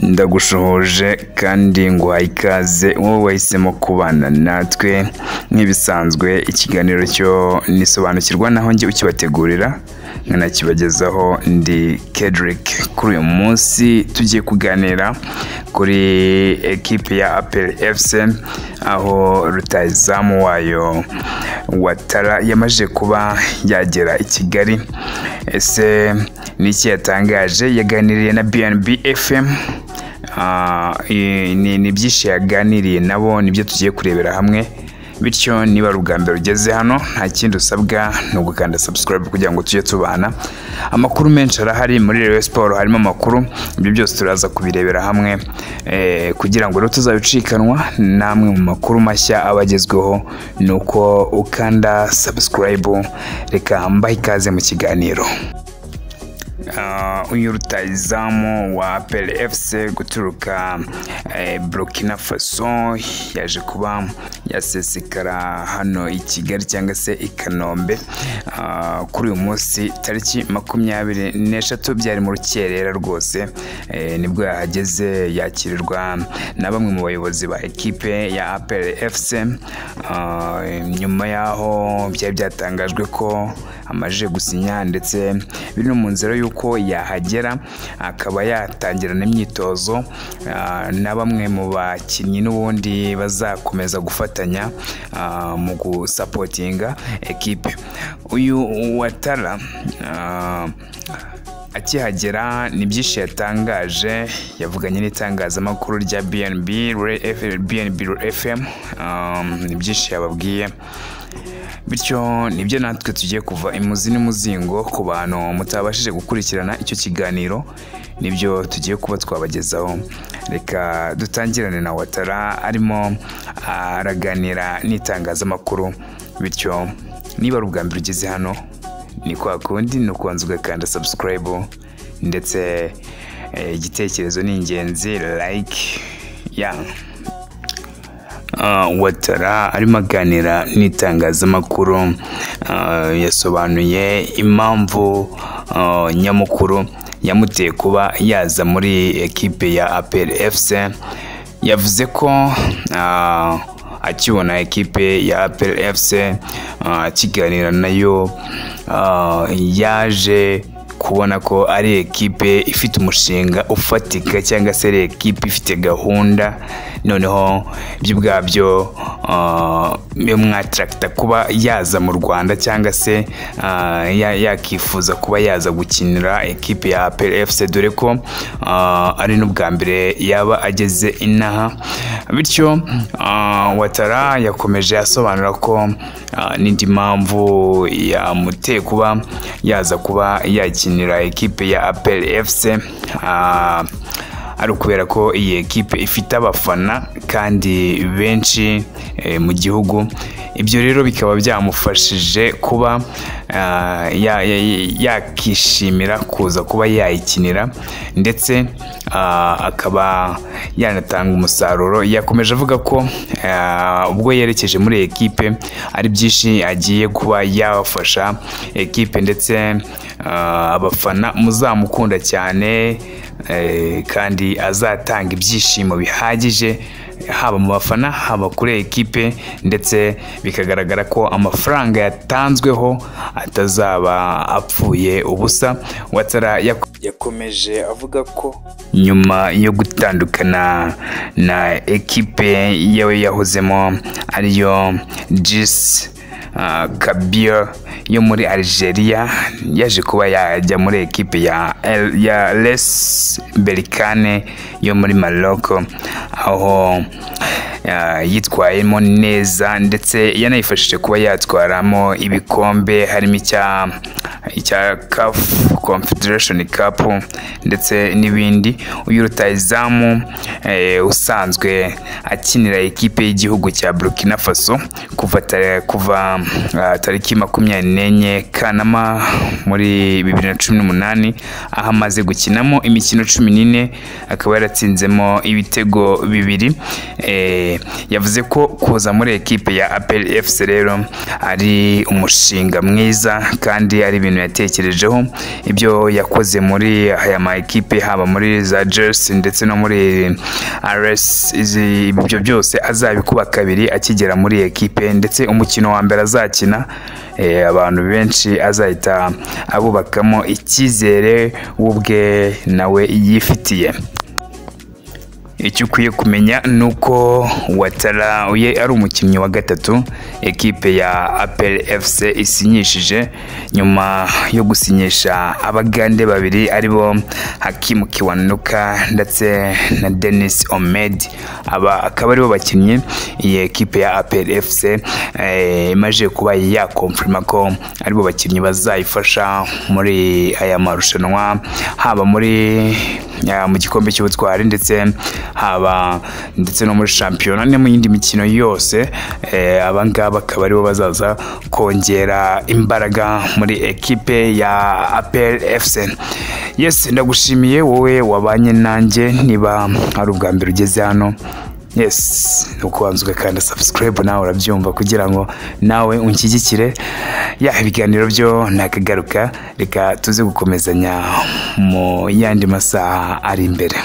Ndagushohoje kandi nguhaye ikaze wowe wahisemo kubana natwe nk'ibisanzwe. Ikiganiro cyo nisobanukirwa naho njye ukibategurira nkanakibagezaho ndi Kedrick. Kuri uyu munsi tugiye kuganira kuri ekipe ya APR FC, aho rutahizamu wayo Ouattara yamaze kuba yagera i Kigali. Ese niki yatangaje? Yaganiriye na BNB FM. Ni byinshi yaganiriye nabo, nibyo tugiye kurebera hamwe. Bityo niba ari ubwa mbere ugeze hano, nta kindi usabwa ni ugukanda subscribe kugira ngo tujye tubana. Amakuru menshi arahari muri Rayon Sport, harimo amakuru, ibyo byose turaza kubirebera hamwe kugira ngo rero tuzabicikanwa namwe mu makuru mashya abagezweho. Nuko ukanda subscribe. Reka mbahe ikaze mu kiganiro. Uyu rutahizamu wa APR FC guturuka Burkina Faso yaje kuba yasesekara hano i Kigali cyangwa se i Kanombe kuri uyu munsi tariki 23 byari mu rukerera rwose. Nibwo yahageze yakirirwa na bamwe mu bayobozi ba ekipe ya APR FC. Nyuma yaho byari byatangajwe ko amaje gusinya ndetse biri no mu nzira yuko yahagera akaba yatangirana imyitozo na bamwe mu bakinnyi n'ubundi bazakomeza gufatanya mu gusapotinga ekipe. Uyu Ouattara akihagera ni byinshi yatangaje, yavuganye n'itangazamakuru rya BNB FM. Ni byinshi yababwiye, bityo nibyo natwe tugiye kuva imuzi n'umuzingo ku bantu mutabashije gukurikirana icyo kiganiro, nibyo tugiye kuba twabagezaho. Reka dutangirane na Ouattara arimo araganira n'itangazamakuru. Bityo niba ari ubwa mbere ugeze hano, ni kwa kundi ni ukubanza ugakanda subscribe, ndetse igitekerezo ni ingenzi, like Ouattara arimo aganira n'itangazamakuru. Yasobanuye impamvu nyamukuru yamuteye kuba yaza muri ekipe ya APR FC. Yavuze ko akibona ekipe ya APR FC, akiganira nayo, yaje kubona ko ari ekipe ifite umushinga ufatika cyangwa se ari ekipe ifite gahunda. Noneho ibyo ubwabyo bimwattracta kuba yaza mu Rwanda cyangwa se yakifuza kuba yaza gukinira ekipe ya APR FC, dore ko ari n'ubwa mbere yaba ageze inaha. Bityo Ouattara yakomeje asobanura ko n'indi mpamvu yamuteye kuba yaza kuba yakinira ekipe ya APR FC ari ukubera ko iyi ekipe ifite abafana kandi benshi mu gihugu. Ibyo rero bikaba byamufashije kuba yakishimira kuza kuba yayikinira, ndetse akaba yanatanga umusaruro. Yakomeje avuga ko ubwo yerekeje muri ekipe ari byinshi agiye kuba yafasha ekipe, ndetse abafana muzamukunda cyane, kandi azatanga ibyishimo bihagije haba mu bafana haba kuri ekipe, ndetse bikagaragara ko amafaranga yatanzweho atazaba apfuye ubusa. Ouattara yakomeje avuga ko nyuma yo gutandukana na ekipe yawe yahozemo ariyo JS Kabylie yo muri Algeria, yaje kuba yajya muri ekipe ya Les Berkane yo muri Maroc, aho yitwayemo neza ndetse yanayifashije kuba yatwaramo ibikombe, harimo icya CAF Confederation Cup ndetse n'ibindi. Uyu rutahizamu usanzwe akinira ekipe y'igihugu cya Burkina Faso kuva tariki n'enye Kanama muri 2018 aho amaze gukinamo imikino 14 akaba yaratsinzemo ibitego 2. Yavuze ko kuza muri ekipe ya APR FC rero ari umushinga mwiza kandi ari ibintu yatekerejeho, ibyo yakoze muri aya ma ekipe haba muri za Jersey ndetse no muri RS, ibyo byose azabikuba kabiri akigera muri ekipe, ndetse umukino wa mbere azakina abantu benshi azahita abubakamo icyizere ubwe nawe yifitiye. Icyo ukwiye kumenya nuko Ouattara uye ari umukinnyi wa gatatu ekipe ya APR FC isinyishije nyuma yo gusinyisha abagande babiri aribo Hakim Kiwanuka ndetse na Dennis Omed. Aba akaba aribo bakinnyi iyi ekipe ya APR FC imaje kuba yakonfirma ko aribo bakinnyi bazayifasha muri aya marushanwa, haba muri mu gikombe cy'ubutwari ndetse no muri shampiyona no mu yindi mikino yose. Abangaba akaba aribo bazaza kongera imbaraga muri ekipe ya APR FC. Yes, ndagushimiye wowe wabanye nanjye, niba ari ubwa mbere ugeze hano ukubanza ugakanda subscribe nawe urabyumva kugira ngo nawe unshyigikire. Ibiganiro byo nakagaruka, reka tuze gukomezanya mu yandi masaha ari imbere.